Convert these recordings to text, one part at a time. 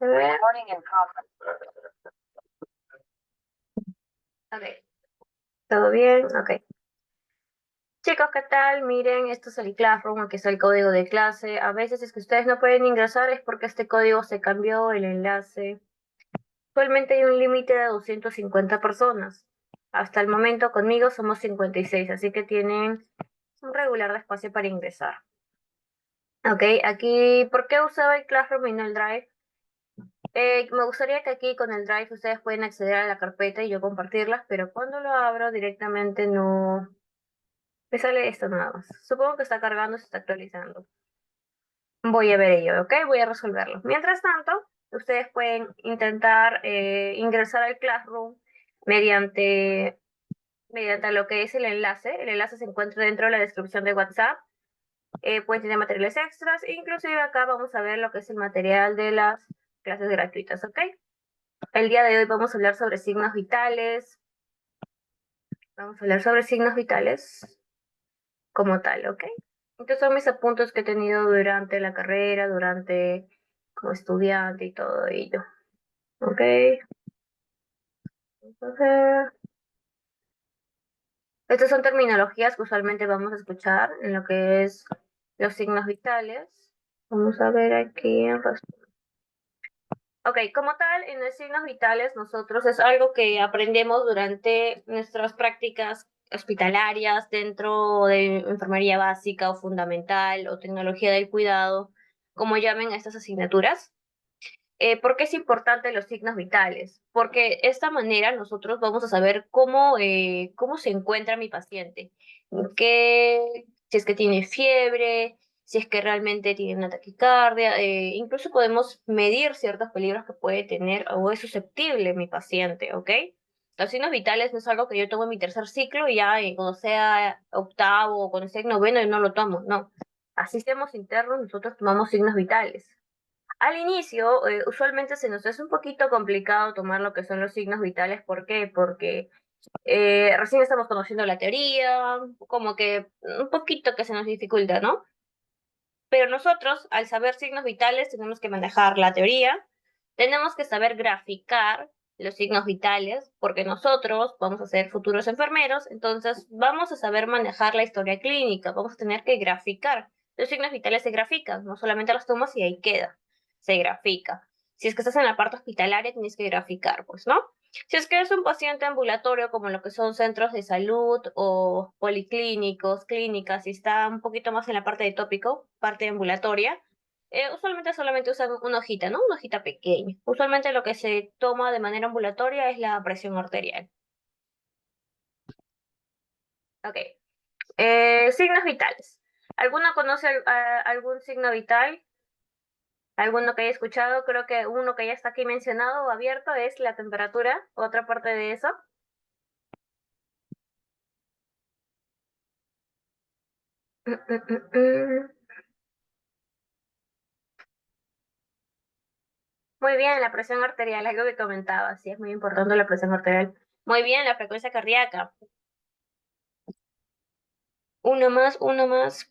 A ver. Ok, ¿todo bien? Ok. Chicos, ¿qué tal? Miren, esto es el Classroom, aquí está el código de clase. A veces es que ustedes no pueden ingresar, es porque este código se cambió, el enlace. Actualmente hay un límite de 250 personas. Hasta el momento conmigo somos 56, así que tienen un regular de espacio para ingresar. Ok, aquí, ¿por qué usaba el Classroom y no el Drive? Me gustaría que aquí con el Drive ustedes pueden acceder a la carpeta y yo compartirlas, pero cuando lo abro directamente no me sale esto nada más. Supongo que está cargando, se está actualizando. Voy a ver ello, ¿ok? Voy a resolverlo. Mientras tanto, ustedes pueden intentar ingresar al Classroom mediante, mediante lo que es el enlace. El enlace se encuentra dentro de la descripción de WhatsApp. Pueden tener materiales extras. Inclusive acá vamos a ver lo que es el material de las clases gratuitas, ¿ok? El día de hoy vamos a hablar sobre signos vitales. Vamos a hablar sobre signos vitales como tal, ¿ok? Estos son mis apuntes que he tenido durante la carrera, durante como estudiante y todo ello, ¿ok? Entonces, estas son terminologías que usualmente vamos a escuchar en lo que es los signos vitales. Vamos a ver aquí. Ok, como tal, en los signos vitales nosotros es algo que aprendemos durante nuestras prácticas hospitalarias dentro de enfermería básica o fundamental o tecnología del cuidado, como llamen a estas asignaturas. ¿Por qué es importante los signos vitales? Porque de esta manera nosotros vamos a saber cómo se encuentra mi paciente, si es que tiene fiebre, si es que realmente tiene una taquicardia, incluso podemos medir ciertos peligros que puede tener o es susceptible mi paciente, ¿ok? Los signos vitales no es algo que yo tomo en mi tercer ciclo y ya cuando sea octavo o cuando sea en noveno yo no lo tomo, no. Así seamos internos, nosotros tomamos signos vitales. Al inicio, usualmente se nos hace un poquito complicado tomar lo que son los signos vitales. ¿Por qué? Porque recién estamos conociendo la teoría, como que un poquito que se nos dificulta, ¿no? Pero nosotros, al saber signos vitales, tenemos que manejar la teoría, tenemos que saber graficar los signos vitales, porque nosotros vamos a ser futuros enfermeros, entonces vamos a saber manejar la historia clínica, vamos a tener que graficar. Los signos vitales se grafican, no solamente los tomas y ahí queda, se grafica. Si es que estás en la parte hospitalaria, tienes que graficar, pues, ¿no? Si es que es un paciente ambulatorio, como lo que son centros de salud o policlínicos, clínicas, si está un poquito más en la parte de tópico, parte ambulatoria, usualmente solamente usan una hojita, ¿no? Una hojita pequeña. Usualmente lo que se toma de manera ambulatoria es la presión arterial. Ok. Signos vitales. ¿Alguno conoce algún signo vital? ¿Alguno que haya escuchado? Creo que uno que ya está aquí mencionado o abierto es la temperatura. Otra parte de eso. Mm, mm, mm, mm. Muy bien, la presión arterial, algo que comentaba, sí, es muy importante la presión arterial. Muy bien, la frecuencia cardíaca. Uno más,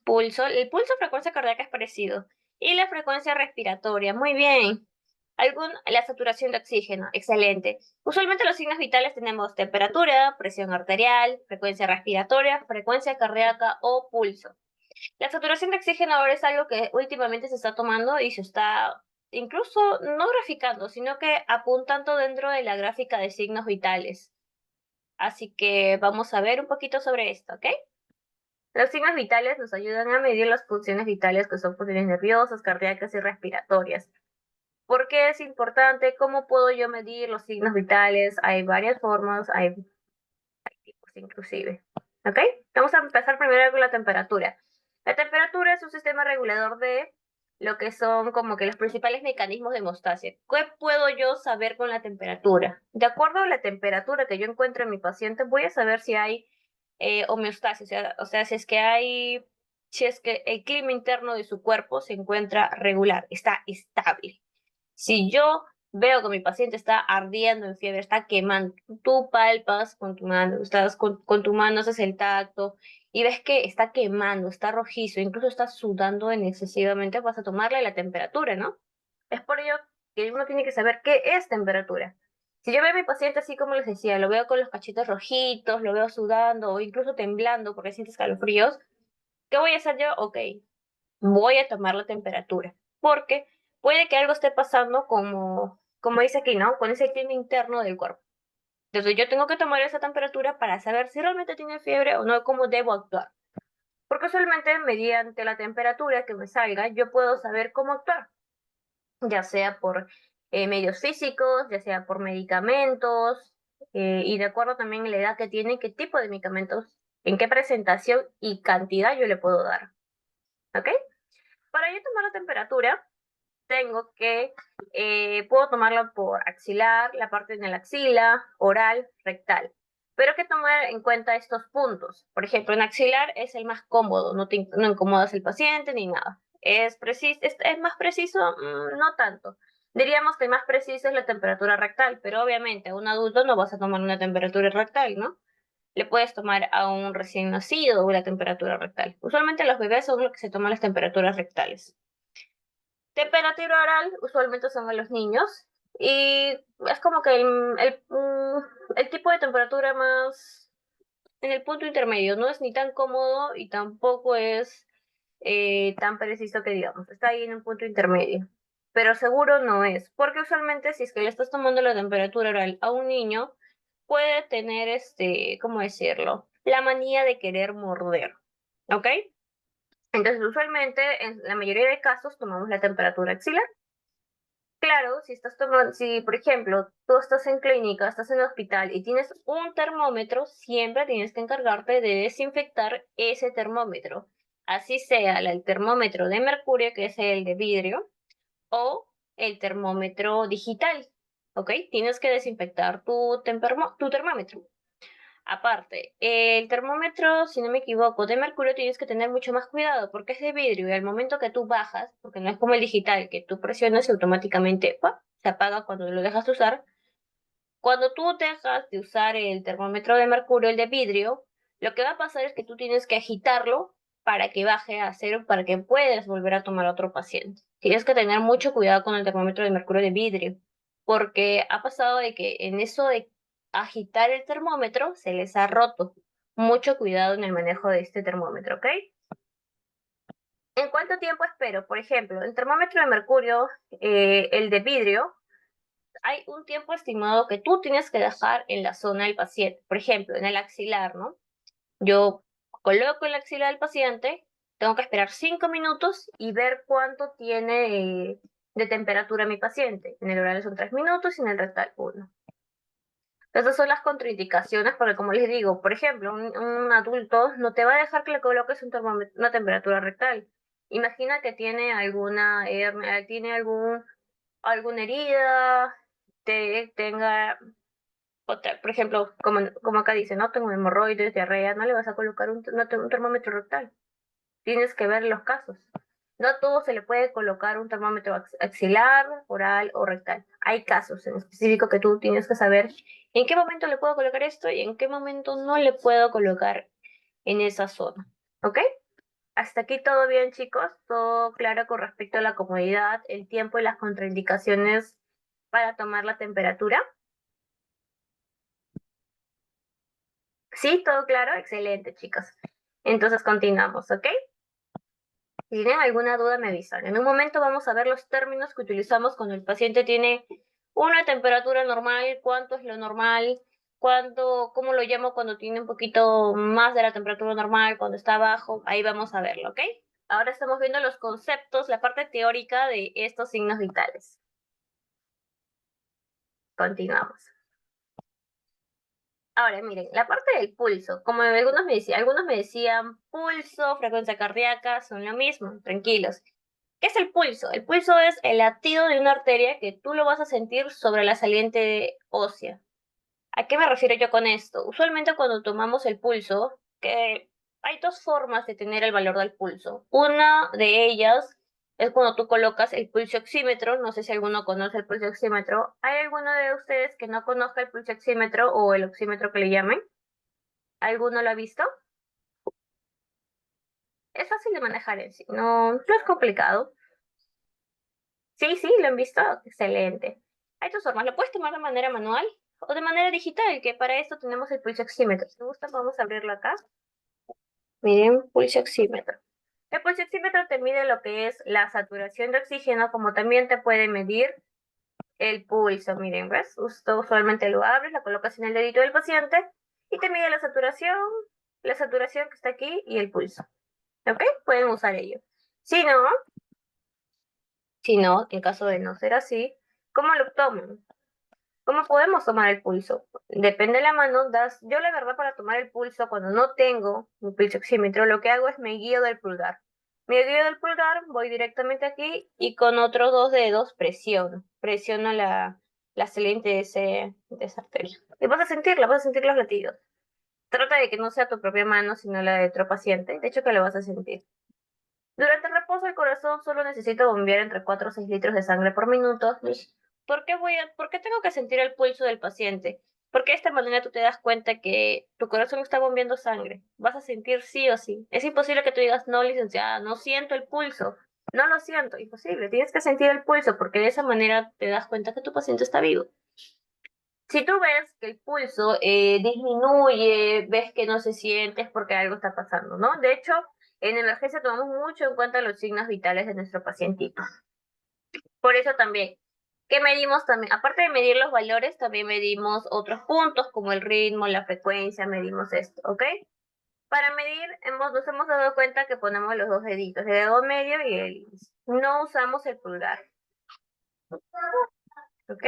pulso. El pulso frecuencia cardíaca es parecido. Y la frecuencia respiratoria, muy bien. La saturación de oxígeno, excelente. Usualmente los signos vitales tenemos temperatura, presión arterial, frecuencia respiratoria, frecuencia cardíaca o pulso. La saturación de oxígeno ahora es algo que últimamente se está tomando y se está incluso no graficando, sino que apuntando dentro de la gráfica de signos vitales. Así que vamos a ver un poquito sobre esto, ¿ok? Los signos vitales nos ayudan a medir las funciones vitales que son funciones nerviosas, cardíacas y respiratorias. ¿Por qué es importante? ¿Cómo puedo yo medir los signos vitales? Hay varias formas, hay tipos inclusive. ¿Ok? Vamos a empezar primero con la temperatura. La temperatura es un sistema regulador de lo que son como que los principales mecanismos de hemostasia. ¿Qué puedo yo saber con la temperatura? De acuerdo a la temperatura que yo encuentro en mi paciente, voy a saber si hay homeostasis, o sea, si es que el clima interno de su cuerpo se encuentra regular, está estable. Si yo veo que mi paciente está ardiendo en fiebre, está quemando, tú palpas con tu mano, estás con tu mano, haces el tacto y ves que está quemando, está rojizo, incluso está sudando en excesivamente, vas a tomarle la temperatura, ¿no? Es por ello que uno tiene que saber qué es temperatura. Si yo veo a mi paciente así como les decía, lo veo con los cachetes rojitos, lo veo sudando o incluso temblando porque siente escalofríos, ¿qué voy a hacer yo? Ok, voy a tomar la temperatura, porque puede que algo esté pasando como dice aquí, ¿no? Con ese clima interno del cuerpo. Entonces yo tengo que tomar esa temperatura para saber si realmente tiene fiebre o no, cómo debo actuar. Porque usualmente mediante la temperatura que me salga, yo puedo saber cómo actuar, ya sea por medios físicos, ya sea por medicamentos, y de acuerdo también a la edad que tiene, qué tipo de medicamentos, en qué presentación y cantidad yo le puedo dar. ¿Ok? Para yo tomar la temperatura, tengo que, puedo tomarla por axilar, la parte de la axila, oral, rectal. Pero hay que tomar en cuenta estos puntos. Por ejemplo, en axilar es el más cómodo, no incomodas al paciente ni nada. ¿Es más preciso? No tanto. Diríamos que el más preciso es la temperatura rectal, pero obviamente a un adulto no vas a tomar una temperatura rectal, ¿no? Le puedes tomar a un recién nacido la temperatura rectal. Usualmente los bebés son los que se toman las temperaturas rectales. Temperatura oral usualmente son a los niños y es como que el tipo de temperatura más en el punto intermedio, no es ni tan cómodo y tampoco es tan preciso que digamos, está ahí en un punto intermedio, pero seguro no es, porque usualmente si es que le estás tomando la temperatura oral a un niño, puede tener ¿cómo decirlo? La manía de querer morder, ¿ok? Entonces usualmente en la mayoría de casos tomamos la temperatura axilar. Claro, si estás tomando, si por ejemplo tú estás en clínica, estás en hospital y tienes un termómetro, siempre tienes que encargarte de desinfectar ese termómetro. Así sea el termómetro de mercurio, que es el de vidrio, o el termómetro digital, ¿ok? Tienes que desinfectar tu termómetro. Aparte, el termómetro, si no me equivoco, de mercurio tienes que tener mucho más cuidado porque es de vidrio y al momento que tú bajas, porque no es como el digital que tú presionas y automáticamente ¡pua! Se apaga cuando lo dejas de usar. Cuando tú dejas de usar el termómetro de mercurio, el de vidrio, lo que va a pasar es que tú tienes que agitarlo para que baje a cero, para que puedas volver a tomar a otro paciente. Tienes que tener mucho cuidado con el termómetro de mercurio de vidrio, porque ha pasado de que en eso de agitar el termómetro se les ha roto. Mucho cuidado en el manejo de este termómetro, ¿ok? ¿En cuánto tiempo espero? Por ejemplo, el termómetro de mercurio, el de vidrio, hay un tiempo estimado que tú tienes que dejar en la zona del paciente. Por ejemplo, en el axilar, ¿no? Yo coloco el axila del paciente, tengo que esperar 5 minutos y ver cuánto tiene de temperatura mi paciente. En el oral son 3 minutos y en el rectal 1. Esas son las contraindicaciones porque, como les digo, por ejemplo, un adulto no te va a dejar que le coloques una temperatura rectal. Imagina que tiene alguna hernia, tiene alguna herida, tenga otra, por ejemplo, como acá dice, no tengo hemorroides, diarrea, no le vas a colocar un termómetro rectal. Tienes que ver los casos. No a todo se le puede colocar un termómetro axilar, oral o rectal. Hay casos en específico que tú tienes que saber en qué momento le puedo colocar esto y en qué momento no le puedo colocar en esa zona. ¿Ok? Hasta aquí todo bien, chicos. Todo claro con respecto a la comodidad, el tiempo y las contraindicaciones para tomar la temperatura. Sí, todo claro, excelente, chicos. Entonces continuamos, ¿ok? Si tienen alguna duda me avisan. En un momento vamos a ver los términos que utilizamos cuando el paciente tiene una temperatura normal, cuánto es lo normal, cómo lo llamo cuando tiene un poquito más de la temperatura normal, cuando está abajo, ahí vamos a verlo, ¿ok? Ahora estamos viendo los conceptos, la parte teórica de estos signos vitales. Continuamos. Ahora, miren, la parte del pulso, como algunos me decían, pulso, frecuencia cardíaca, son lo mismo, tranquilos. ¿Qué es el pulso? El pulso es el latido de una arteria que tú lo vas a sentir sobre la saliente ósea. ¿A qué me refiero yo con esto? Usualmente cuando tomamos el pulso, que hay dos formas de tener el valor del pulso. Una de ellas es cuando tú colocas el pulso oxímetro. No sé si alguno conoce el pulso oxímetro. ¿Hay alguno de ustedes que no conozca el pulso oxímetro o el oxímetro que le llamen? ¿Alguno lo ha visto? Es fácil de manejar en sí, no es complicado. Sí, sí, lo han visto. Excelente. Hay dos formas. Lo puedes tomar de manera manual o de manera digital, que para esto tenemos el pulso oxímetro. Si te gusta, vamos a abrirlo acá. Miren, pulso oxímetro. El pulso oxímetro te mide lo que es la saturación de oxígeno, como también te puede medir el pulso. Miren, ¿ves? Usted usualmente lo abres, lo colocas en el dedito del paciente y te mide la saturación que está aquí y el pulso. ¿Ok? Pueden usar ello. Si no, si no, en caso de no ser así, ¿cómo lo toman? ¿Cómo podemos tomar el pulso? Depende de la mano, yo la verdad para tomar el pulso, cuando no tengo un pulso oxímetro, lo que hago es me guío del pulgar. Me guío del pulgar, voy directamente aquí y con otros dos dedos presiono la saliente de esa arteria. Y vas a sentir los latidos. Trata de que no sea tu propia mano, sino la de otro paciente. De hecho que lo vas a sentir. Durante el reposo, el corazón solo necesita bombear entre 4 o 6 litros de sangre por minuto. ¿Por qué tengo que sentir el pulso del paciente? Porque de esta manera tú te das cuenta que tu corazón está bombeando sangre. Vas a sentir sí o sí. Es imposible que tú digas, no, licenciada, no siento el pulso. No lo siento, imposible. Tienes que sentir el pulso porque de esa manera te das cuenta que tu paciente está vivo. Si tú ves que el pulso disminuye, ves que no se siente, es porque algo está pasando, ¿no? De hecho, en emergencia tomamos mucho en cuenta los signos vitales de nuestro pacientito. Por eso también, ¿qué medimos también? Aparte de medir los valores, también medimos otros puntos como el ritmo, la frecuencia, medimos esto, ¿ok? Para medir, nos hemos dado cuenta que ponemos los dos deditos, el dedo medio y el índice. No usamos el pulgar, ¿ok?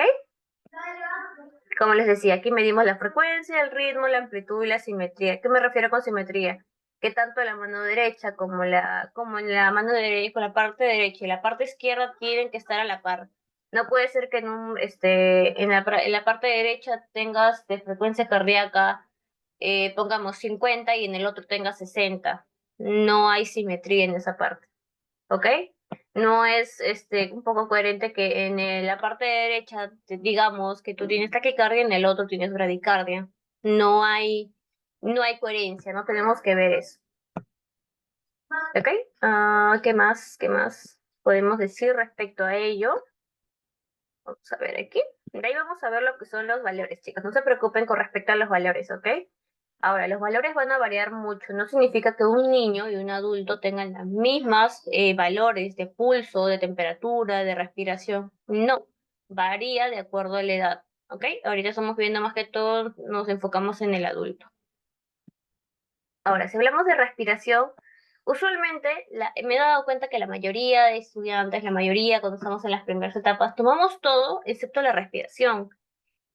Como les decía, aquí medimos la frecuencia, el ritmo, la amplitud y la simetría. ¿Qué me refiero con simetría? Que tanto la mano derecha como la mano derecha, con la parte derecha y la parte izquierda tienen que estar a la par. No puede ser que en la parte derecha tengas de frecuencia cardíaca, pongamos 50 y en el otro tengas 60. No hay simetría en esa parte, ¿ok? No es un poco coherente que en la parte derecha digamos que tú tienes taquicardia y en el otro tienes bradicardia. No hay, no hay coherencia, no tenemos que ver eso. ¿Ok? ¿Qué más? ¿Qué más podemos decir respecto a ello? Vamos a ver aquí. De ahí vamos a ver lo que son los valores, chicos. No se preocupen con respecto a los valores, ¿ok? Ahora, los valores van a variar mucho. No significa que un niño y un adulto tengan las mismas valores de pulso, de temperatura, de respiración. No, varía de acuerdo a la edad, ¿ok? Ahorita estamos viendo más que todo, nos enfocamos en el adulto. Ahora, si hablamos de respiración, usualmente me he dado cuenta que la mayoría de estudiantes, la mayoría cuando estamos en las primeras etapas, tomamos todo excepto la respiración.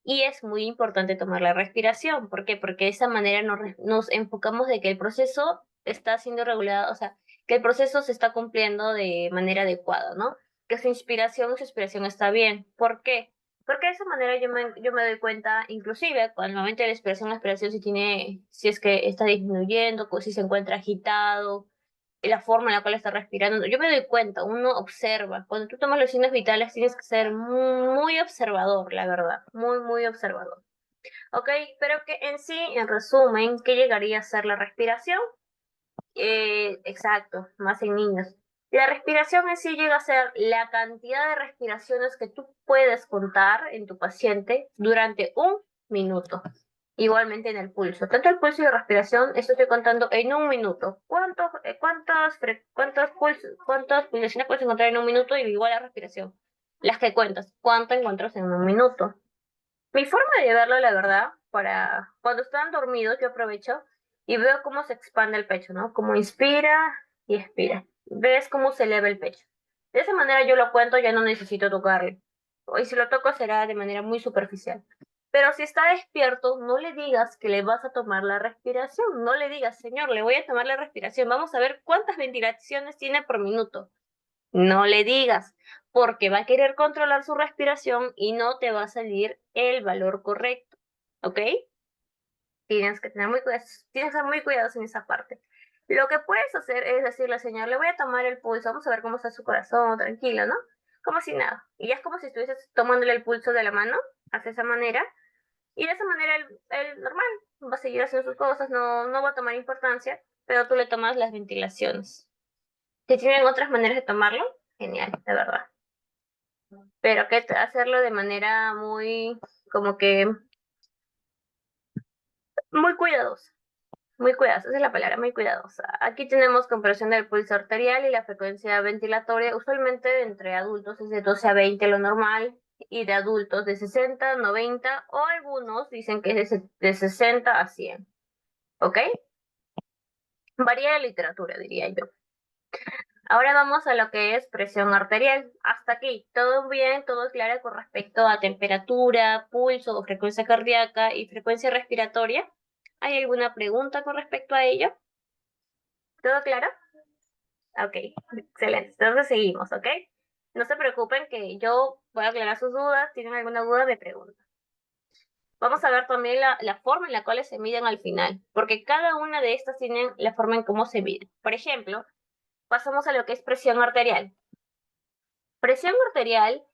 Y es muy importante tomar la respiración. ¿Por qué? Porque de esa manera nos enfocamos de que el proceso está siendo regulado, o sea, que el proceso se está cumpliendo de manera adecuada, ¿no? Que su expiración está bien. ¿Por qué? Porque de esa manera yo me doy cuenta, inclusive, cuando el momento de la expiración si es que está disminuyendo, si se encuentra agitado, la forma en la cual está respirando. Yo me doy cuenta, uno observa. Cuando tú tomas los signos vitales tienes que ser muy observador, la verdad, muy observador. ¿Ok? Pero que en sí, en resumen, ¿qué llegaría a ser la respiración? Exacto, más en niños. La respiración en sí llega a ser la cantidad de respiraciones que tú puedes contar en tu paciente durante un minuto. Igualmente en el pulso. Tanto el pulso y la respiración, esto estoy contando en un minuto. ¿Cuántas pulsaciones puedes encontrar en un minuto? Y igual la respiración. Las que cuentas. ¿Cuánto encuentras en un minuto? Mi forma de verlo, la verdad, para cuando están dormidos, yo aprovecho y veo cómo se expande el pecho, ¿no? Cómo inspira y expira. Ves cómo se eleva el pecho. De esa manera yo lo cuento, ya no necesito tocarle. Y si lo toco será de manera muy superficial. Pero si está despierto, no le digas que le vas a tomar la respiración. No le digas, señor, le voy a tomar la respiración. Vamos a ver cuántas ventilaciones tiene por minuto. No le digas, porque va a querer controlar su respiración y no te va a salir el valor correcto, ¿ok? Tienes que tener tienes que ser muy cuidadoso en esa parte. Lo que puedes hacer es decirle, señor, le voy a tomar el pulso, vamos a ver cómo está su corazón, tranquilo, ¿no? Como si nada. Y ya es como si estuvieses tomándole el pulso de la mano, hace esa manera, y de esa manera él normal va a seguir haciendo sus cosas, no va a tomar importancia, pero tú le tomas las ventilaciones. Si tienen otras maneras de tomarlo, genial, de verdad. pero que hacerlo de manera muy, como que, muy cuidadosa. Muy cuidadosa, esa es la palabra, muy cuidadosa. Aquí tenemos comparación del pulso arterial y la frecuencia ventilatoria. Usualmente entre adultos es de 12 a 20 lo normal, y de adultos de 60 a 90, o algunos dicen que es de 60 a 100. ¿Ok? Varía la literatura, diría yo. Ahora vamos a lo que es presión arterial. Hasta aquí, todo bien, todo claro con respecto a temperatura, pulso o frecuencia cardíaca y frecuencia respiratoria. ¿Hay alguna pregunta con respecto a ello? ¿Todo claro? Ok, excelente. Entonces seguimos, ¿ok? No se preocupen que yo voy a aclarar sus dudas. ¿Tienen alguna duda? Me preguntan. Vamos a ver también la forma en la cual se miden al final, porque cada una de estas tienen la forma en cómo se miden. Por ejemplo, pasamos a lo que es presión arterial. Presión arterial,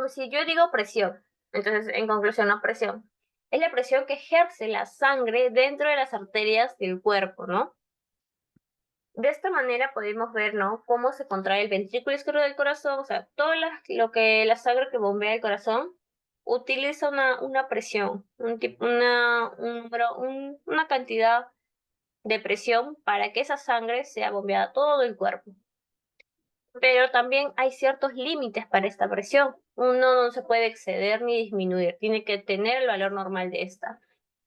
si yo digo presión, entonces en conclusión, no presión, es la presión que ejerce la sangre dentro de las arterias del cuerpo, ¿no? De esta manera podemos ver, ¿no? Cómo se contrae el ventrículo izquierdo del corazón, o sea, todo lo que la sangre que bombea el corazón utiliza una presión, una cantidad de presión para que esa sangre sea bombeada a todo el cuerpo. Pero también hay ciertos límites para esta presión. Uno no se puede exceder ni disminuir, tiene que tener el valor normal de esta.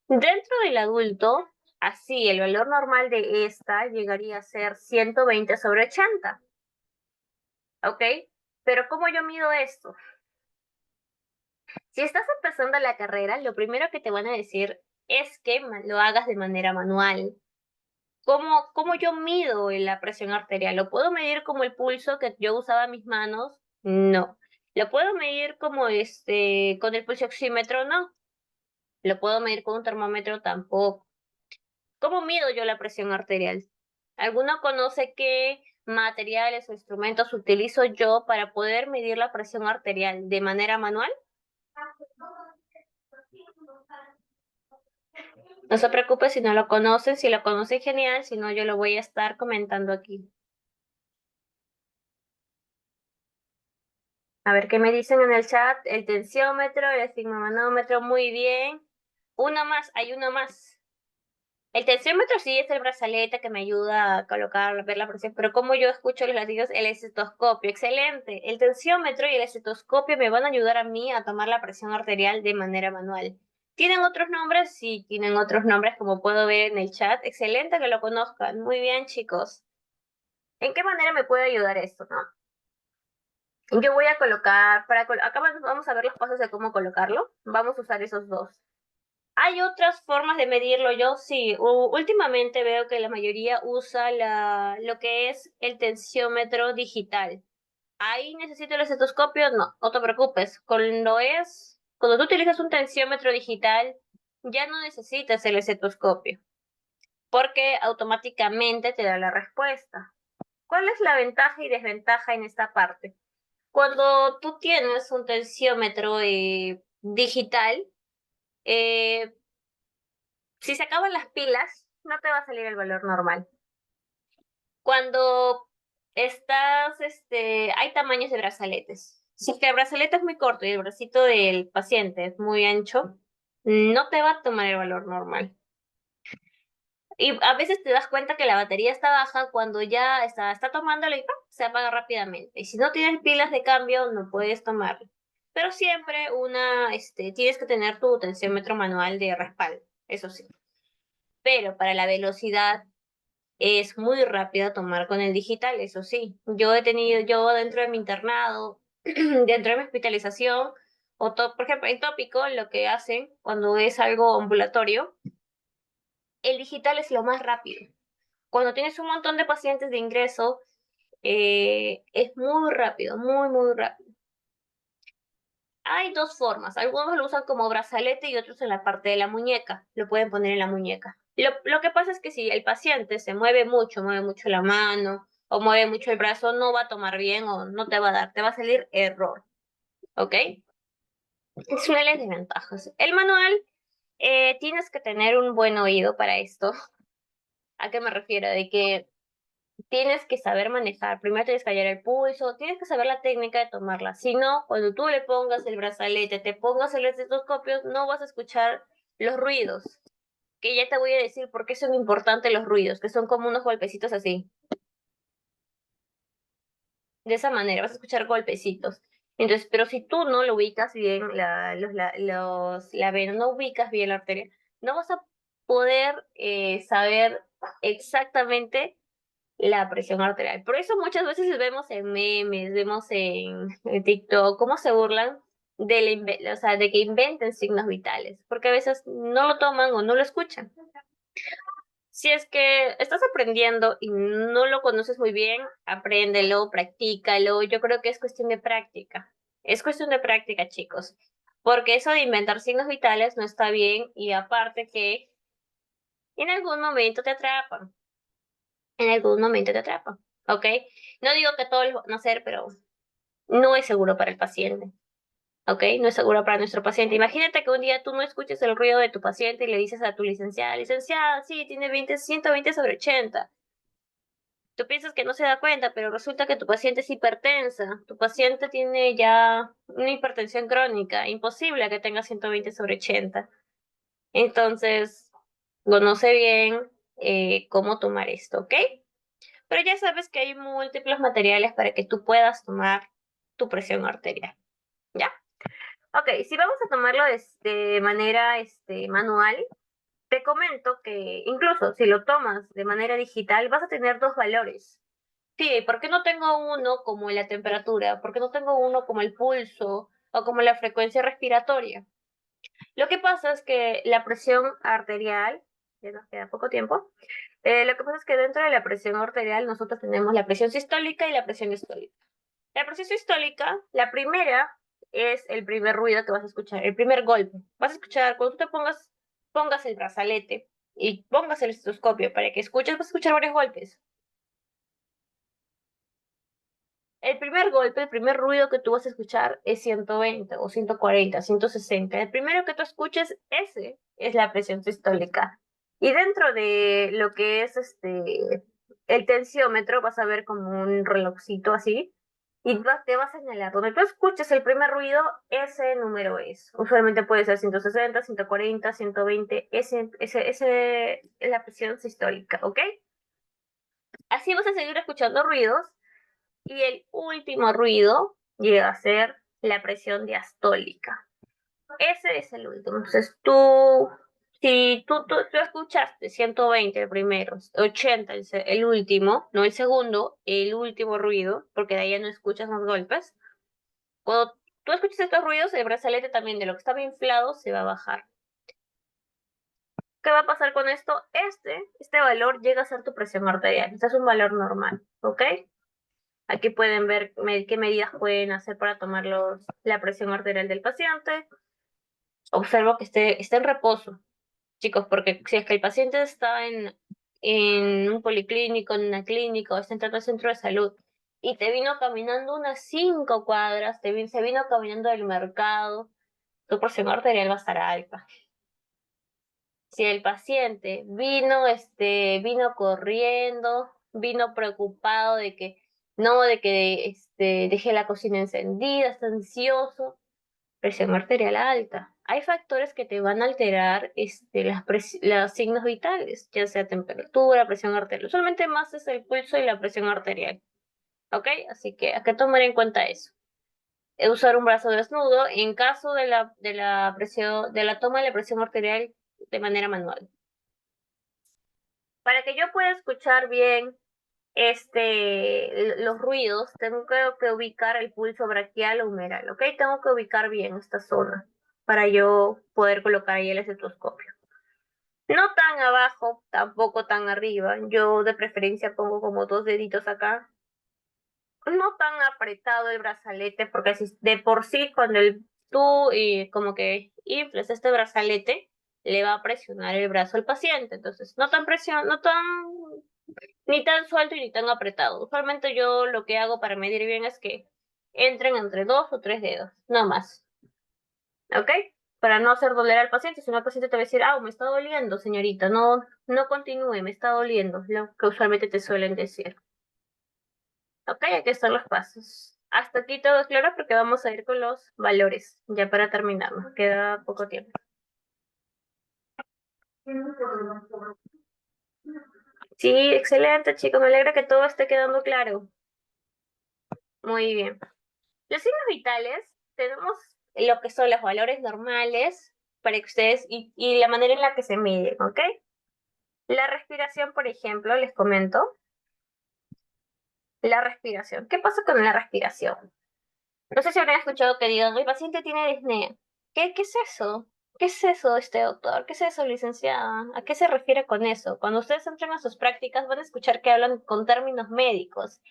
Dentro del adulto, así, el valor normal de esta llegaría a ser 120/80, ¿ok? Pero ¿cómo yo mido esto? Si estás empezando la carrera, lo primero que te van a decir es que lo hagas de manera manual. ¿Cómo yo mido la presión arterial? ¿Lo puedo medir como el pulso que yo usaba mis manos? No. ¿Lo puedo medir como con el pulso oxímetro? No. ¿Lo puedo medir con un termómetro? Tampoco. ¿Cómo mido yo la presión arterial? ¿Alguno conoce qué materiales o instrumentos utilizo yo para poder medir la presión arterial de manera manual? No se preocupe si no lo conocen, si lo conocen genial, si no yo lo voy a estar comentando aquí. A ver qué me dicen en el chat. El tensiómetro, el esfigmomanómetro, muy bien. Uno más, hay uno más. El tensiómetro sí es el brazalete que me ayuda a colocar, a ver la presión, pero como yo escucho los latidos, el estetoscopio, excelente. El tensiómetro y el estetoscopio me van a ayudar a mí a tomar la presión arterial de manera manual. ¿Tienen otros nombres? Sí, tienen otros nombres, como puedo ver en el chat. Excelente que lo conozcan. Muy bien, chicos. ¿En qué manera me puede ayudar esto, no? Yo voy a colocar, acá vamos a ver los pasos de cómo colocarlo. Vamos a usar esos dos. ¿Hay otras formas de medirlo yo? Sí, últimamente veo que la mayoría usa lo que es el tensiómetro digital. ¿Ahí necesito el estetoscopio? No, no te preocupes. Cuando tú utilizas un tensiómetro digital, ya no necesitas el estetoscopio, porque automáticamente te da la respuesta. ¿Cuál es la ventaja y desventaja en esta parte? Cuando tú tienes un tensiómetro digital, eh, si se acaban las pilas, no te va a salir el valor normal. Cuando hay tamaños de brazaletes. Si el brazalete es muy corto y el bracito del paciente es muy ancho, no te va a tomar el valor normal. Y a veces te das cuenta que la batería está baja cuando ya está tomándolo y ¡pam! Se apaga rápidamente. Y si no tienes pilas de cambio, no puedes tomarlo. Pero siempre tienes que tener tu tensiómetro manual de respaldo, eso sí. Pero para la velocidad es muy rápido tomar con el digital, eso sí. Yo dentro de mi internado, dentro de mi hospitalización, por ejemplo, en tópico, lo que hacen cuando es algo ambulatorio, el digital es lo más rápido. Cuando tienes un montón de pacientes de ingreso, es muy rápido, muy, muy rápido. Hay dos formas. Algunos lo usan como brazalete y otros en la parte de la muñeca. Lo pueden poner en la muñeca. Lo que pasa es que si el paciente se mueve mucho la mano o mueve mucho el brazo, no va a tomar bien o no te va a dar, te va a salir error. ¿Ok? Es una de las desventajas. El manual, tienes que tener un buen oído para esto. ¿A qué me refiero? De que tienes que saber manejar. Primero tienes que hallar el pulso, tienes que saber la técnica de tomarla. Si no, cuando tú le pongas el brazalete, te pongas el estetoscopio, no vas a escuchar los ruidos. Que ya te voy a decir por qué son importantes los ruidos, que son como unos golpecitos así. De esa manera vas a escuchar golpecitos. Entonces, pero si tú no lo ubicas bien, la vena, no ubicas bien la arteria, no vas a poder saber exactamente la presión arterial. Por eso muchas veces vemos en memes, vemos en TikTok cómo se burlan o sea, de que inventen signos vitales, porque a veces no lo toman o no lo escuchan. Si es que estás aprendiendo y no lo conoces muy bien, apréndelo, practícalo. Yo creo que es cuestión de práctica. Es cuestión de práctica, chicos. Porque eso de inventar signos vitales no está bien y aparte que en algún momento te atrapan. En algún momento te atrapan. ¿Ok? No digo que todos lo van a hacer, pero no es seguro para el paciente. ¿Ok? No es seguro para nuestro paciente. Imagínate que un día tú no escuches el ruido de tu paciente y le dices a tu licenciada, licenciada, sí, tiene 120/80. Tú piensas que no se da cuenta, pero resulta que tu paciente es hipertensa, tu paciente tiene ya una hipertensión crónica, imposible que tenga 120/80. Entonces, conoce bien cómo tomar esto, ¿ok? Pero ya sabes que hay múltiples materiales para que tú puedas tomar tu presión arterial, ¿ya? Ok, si vamos a tomarlo de manera manual, te comento que incluso si lo tomas de manera digital, vas a tener dos valores. Sí, ¿por qué no tengo uno como la temperatura? ¿Por qué no tengo uno como el pulso o como la frecuencia respiratoria? Lo que pasa es que la presión arterial, ya nos queda poco tiempo, lo que pasa es que dentro de la presión arterial nosotros tenemos la presión sistólica y la presión diastólica. La presión sistólica, la primera es el primer ruido que vas a escuchar, el primer golpe. Vas a escuchar, cuando tú te pongas el brazalete y pongas el estetoscopio para que escuches, vas a escuchar varios golpes. El primer golpe, el primer ruido que tú vas a escuchar es 120 o 140, 160. El primero que tú escuches, ese es la presión sistólica. Y dentro de lo que es el tensiómetro, vas a ver como un relojcito así y te va a señalar. Donde tú escuches el primer ruido, ese número es. Usualmente puede ser 160, 140, 120. Ese es la presión sistólica, ¿ok? Así vas a seguir escuchando ruidos y el último ruido llega a ser la presión diastólica. Ese es el último. Entonces si tú escuchaste 120 el primero, 80 el último, no el segundo, el último ruido, porque de ahí ya no escuchas más golpes. Cuando tú escuchas estos ruidos, el brazalete también de lo que estaba inflado se va a bajar. ¿Qué va a pasar con esto? Este valor llega a ser tu presión arterial. Este es un valor normal, ¿ok? Aquí pueden ver qué medidas pueden hacer para tomar la presión arterial del paciente. Observo que esté en reposo, chicos, porque si es que el paciente está en un policlínico, en una clínica o está entrando al centro de salud y te vino caminando unas 5 cuadras, se vino caminando del mercado, tu presión arterial va a estar alta. Si el paciente vino corriendo, vino preocupado de que no, de que deje la cocina encendida, está ansioso, presión arterial alta. Hay factores que te van a alterar los signos vitales, ya sea temperatura, presión arterial. Usualmente más es el pulso y la presión arterial. ¿Ok? Así que hay que tomar en cuenta eso. Usar un brazo desnudo en caso de la toma de la presión arterial de manera manual. Para que yo pueda escuchar bien los ruidos, tengo que ubicar el pulso braquial o humeral, ¿ok? Tengo que ubicar bien esta zona para yo poder colocar ahí el estetoscopio. No tan abajo, tampoco tan arriba. Yo de preferencia pongo como 2 deditos acá. No tan apretado el brazalete, porque de por sí cuando tú como que infles este brazalete, le va a presionar el brazo al paciente. Entonces, no tan ni tan suelto y ni tan apretado. Usualmente yo lo que hago para medir bien es que entren entre 2 o 3 dedos, no más. ¿Ok? Para no hacer doler al paciente, si no el paciente te va a decir, me está doliendo, señorita, no continúe, me está doliendo, lo que usualmente te suelen decir. Ok, aquí están los pasos. Hasta aquí todo claro porque vamos a ir con los valores, ya para terminar, nos queda poco tiempo. Sí, excelente, chicos, me alegra que todo esté quedando claro. Muy bien. Los signos vitales tenemos lo que son los valores normales para que ustedes y la manera en la que se miden, ¿ok? La respiración, por ejemplo, les comento. La respiración. ¿Qué pasa con la respiración? No sé si habrán escuchado que digan, el paciente tiene disnea. ¿Qué es eso? ¿Qué es eso, este doctor? ¿Qué es eso, licenciada? ¿A qué se refiere con eso? Cuando ustedes entren a sus prácticas van a escuchar que hablan con términos médicos.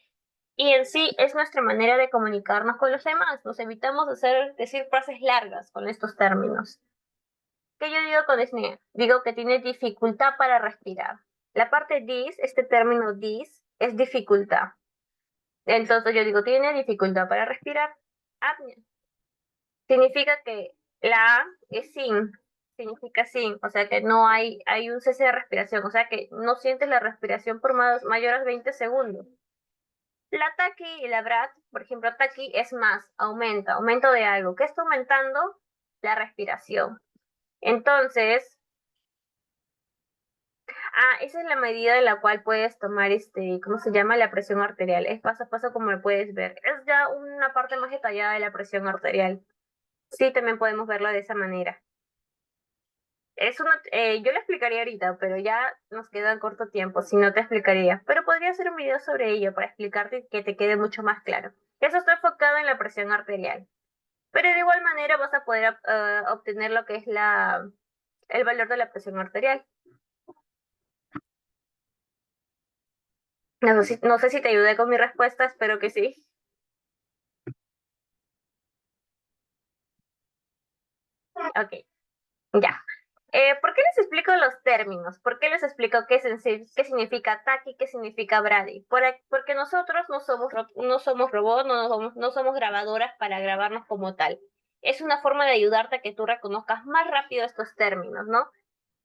Y en sí es nuestra manera de comunicarnos con los demás. Nos evitamos decir frases largas con estos términos. ¿Qué yo digo con disnea? Digo que tiene dificultad para respirar. La parte dis, este término dis, es dificultad. Entonces yo digo, tiene dificultad para respirar. Apnea. Significa que la A es sin, significa sin, o sea que no hay un cese de respiración, o sea que no sientes la respiración por mayor a 20 segundos. La taqui y la brat, por ejemplo, taqui es más, aumento de algo. ¿Qué está aumentando? La respiración. Entonces, esa es la medida en la cual puedes tomar ¿cómo se llama? La presión arterial. Es paso a paso como lo puedes ver. Es ya una parte más detallada de la presión arterial. Sí, también podemos verla de esa manera. Yo lo explicaría ahorita, pero ya nos queda corto tiempo, si no te explicaría. Pero podría hacer un video sobre ello para explicarte y que te quede mucho más claro. Eso está enfocado en la presión arterial. Pero de igual manera vas a poder obtener lo que es el valor de la presión arterial. No sé si te ayudé con mi respuesta, espero que sí. Ok, ya. ¿Por qué les explico los términos? ¿Por qué les explico qué significa taqui, qué significa brady? Porque nosotros no somos robots, no somos grabadoras para grabarnos como tal. Es una forma de ayudarte a que tú reconozcas más rápido estos términos, ¿no?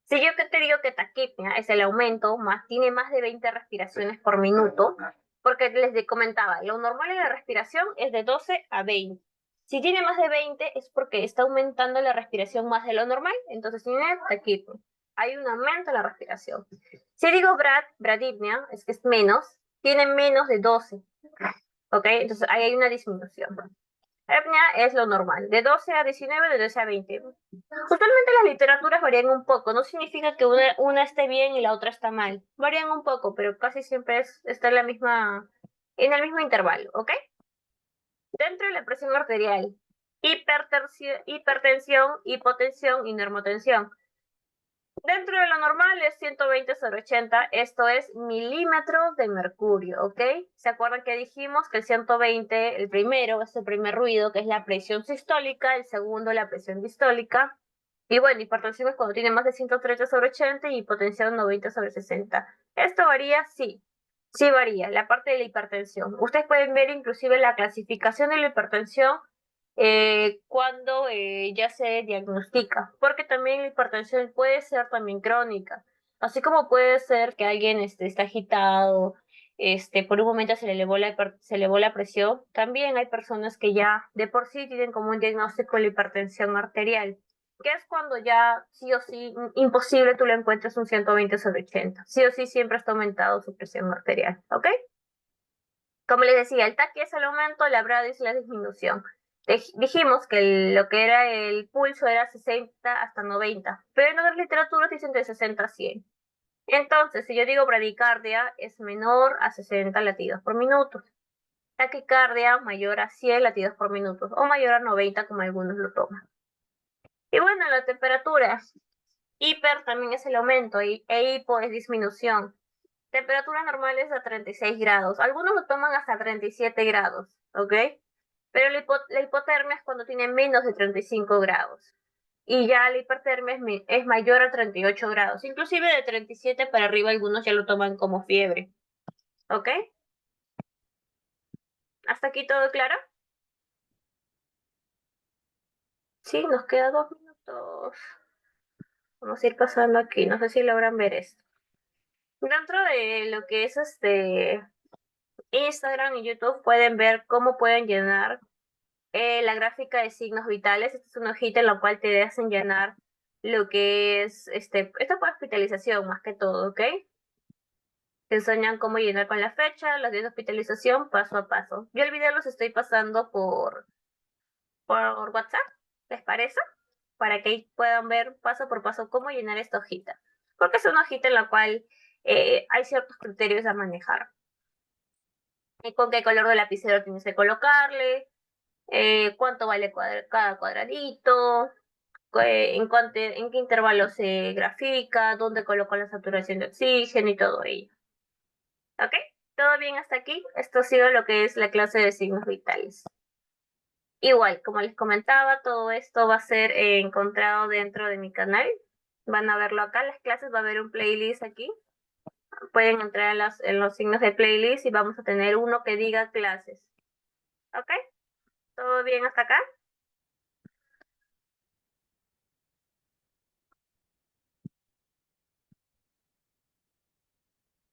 Si yo que te digo que taquipnea es el aumento, tiene más de 20 respiraciones por minuto, porque les comentaba, lo normal en la respiración es de 12 a 20. Si tiene más de 20 es porque está aumentando la respiración más de lo normal, entonces tiene taquipnea. Hay un aumento en la respiración. Si digo bradipnea, es que es menos, tiene menos de 12, ¿ok? Entonces ahí hay una disminución. Apnea es lo normal, de 12 a 19, de 12 a 20. Usualmente las literaturas varían un poco, no significa que una esté bien y la otra está mal. Varían un poco, pero casi siempre está en el mismo intervalo, ¿ok? Dentro de la presión arterial, hipertensión, hipotensión y normotensión. Dentro de lo normal es 120 sobre 80, esto es milímetros de mercurio, ¿ok? ¿Se acuerdan que dijimos que el 120, el primero, es el primer ruido, que es la presión sistólica, el segundo, la presión distólica? Y bueno, hipertensión es cuando tiene más de 130 sobre 80 y hipotensión 90 sobre 60. ¿Esto varía? Sí, sí varía, la parte de la hipertensión. Ustedes pueden ver inclusive la clasificación de la hipertensión cuando ya se diagnostica, porque también la hipertensión puede ser también crónica, así como puede ser que alguien está agitado, por un momento se elevó la presión, también hay personas que ya de por sí tienen como un diagnóstico de la hipertensión arterial, que es cuando ya sí o sí imposible tú le encuentres un 120 sobre 80, sí o sí siempre está aumentado su presión arterial, ¿ok? Como les decía, el TAC es el aumento, la BRADY es la disminución. Dijimos que lo que era el pulso era 60 hasta 90, pero en otras literaturas dicen de 60 a 100. Entonces, si yo digo bradicardia, es menor a 60 latidos por minuto. Taquicardia mayor a 100 latidos por minuto o mayor a 90 como algunos lo toman. Y bueno, la temperatura. Hiper también es el aumento e hipo es disminución. Temperaturas normales a 36 grados. Algunos lo toman hasta 37 grados, ¿ok? Pero la hipotermia es cuando tiene menos de 35 grados. Y ya la hipertermia es mayor a 38 grados. Inclusive de 37 para arriba algunos ya lo toman como fiebre, ¿ok? ¿Hasta aquí todo claro? Sí, nos queda 2 minutos. Vamos a ir pasando aquí. No sé si logran ver esto. Dentro de lo que es Instagram y YouTube pueden ver cómo pueden llenar la gráfica de signos vitales. Esta es una hojita en la cual te hacen llenar lo que es, esto para hospitalización más que todo, ¿ok? Te enseñan cómo llenar con la fecha, los días de hospitalización, paso a paso. Yo el video los estoy pasando por WhatsApp, ¿les parece? Para que ahí puedan ver paso por paso cómo llenar esta hojita. Porque es una hojita en la cual hay ciertos criterios a manejar. Y con qué color de lapicero tienes que colocarle, cuánto vale cada cuadradito, en qué intervalo se grafica, dónde coloco la saturación de oxígeno y todo ello. ¿Ok? ¿Todo bien hasta aquí? Esto ha sido lo que es la clase de signos vitales. Igual, como les comentaba, todo esto va a ser encontrado dentro de mi canal. Van a verlo acá, las clases, va a haber un playlist aquí. Pueden entrar en los signos de playlist y vamos a tener uno que diga clases. ¿Ok? ¿Todo bien hasta acá?